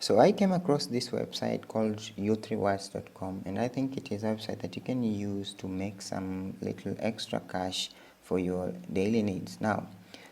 So I came across this website called u3rewards.com, and I think it is a website that you can use to make some little extra cash for your daily needs. Now,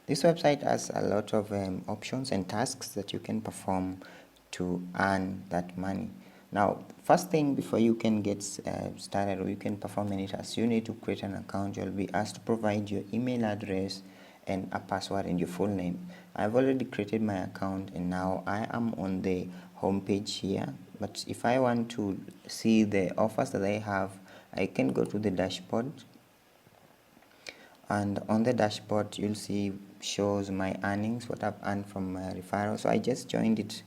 this website has a lot of options and tasks that you can perform to earn that money. Now, first thing before you can get started or you can perform any tasks, you need to create an account. You'll be asked to provide your email address and a password and your full name. I've already created my account and now I am on the home page here. But if I want to see the offers that I have, I can go to the dashboard, and on the dashboard you'll see shows my earnings, what I've earned from my referral. So I just joined it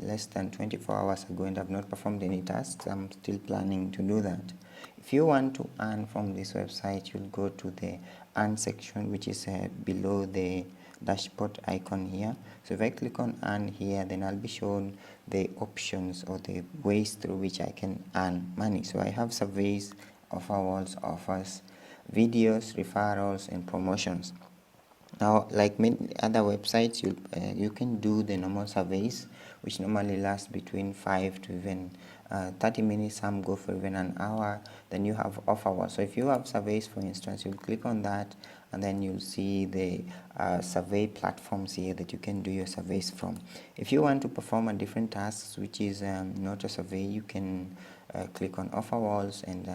less than 24 hours ago and I've not performed any tasks. I'm still planning to do that. If you want to earn from this website, you'll go to the earn section, which is below the dashboard icon here. So if I click on earn here, then I'll be shown the options or the ways through which I can earn money. So I have surveys, offer walls, offers, videos, referrals, and promotions. Now, like many other websites, you can do the normal surveys, which normally last between 5 to even 30 minutes. Some go for even an hour. Then you have offer walls. So if you have surveys, for instance, you'll click on that, and then you'll see the survey platforms here that you can do your surveys from. If you want to perform a different tasks, which is not a survey, you can click on offer walls and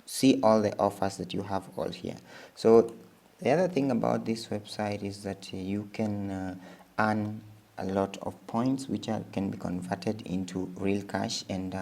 see all the offers that you have all here. So the other thing about this website is that you can earn a lot of points which can be converted into real cash, and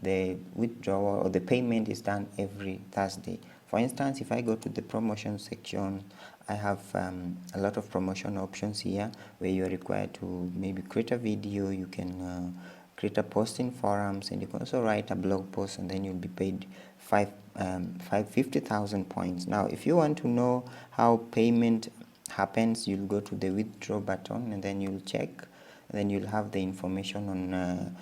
the withdrawal or the payment is done every Thursday. For instance, if I go to the promotion section, I have a lot of promotion options here where you're required to maybe create a video. You can create a post in forums, and you can also write a blog post, and then you'll be paid 50,000 points. Now, if you want to know how payment happens, you'll go to the withdraw button, and then you'll check, and then you'll have the information on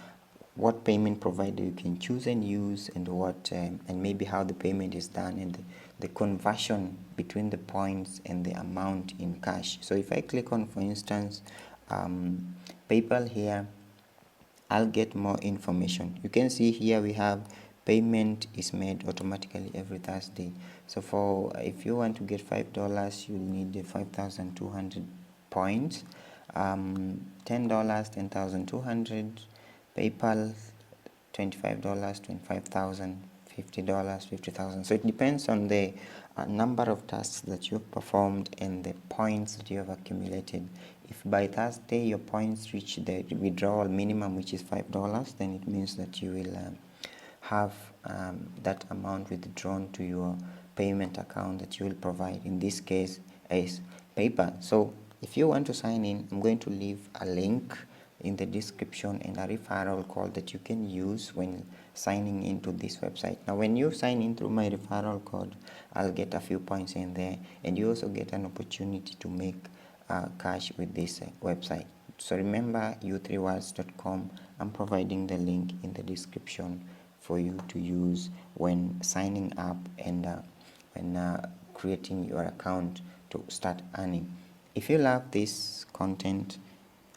what payment provider you can choose and use, and what and maybe how the payment is done, and the conversion between the points and the amount in cash. So if I click on, for instance, PayPal here, I'll get more information. You can see here we have payment is made automatically every Thursday. So for if you want to get $5, you'll need the 5,200 points. $10, 10,200. PayPal, $25, 25,000. $50, 50,000. So it depends on the number of tasks that you've performed and the points that you have accumulated. If by Thursday your points reach the withdrawal minimum, which is $5, then it means that you will have that amount withdrawn to your payment account that you will provide. In this case is PayPal. So if you want to sign in, I'm going to leave a link in the description and a referral code that you can use when signing into this website. Now, when you sign in through my referral code, I'll get a few points in there, and you also get an opportunity to make cash with this website. So remember, u3rewards.com. I'm providing the link in the description for you to use when signing up and when creating your account to start earning. If you love this content,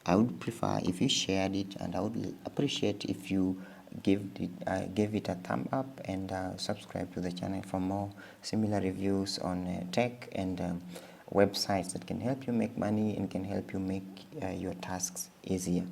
I would prefer if you shared it, and I would appreciate if you gave it a thumb up, and subscribe to the channel for more similar reviews on tech and websites that can help you make money and can help you make your tasks easier.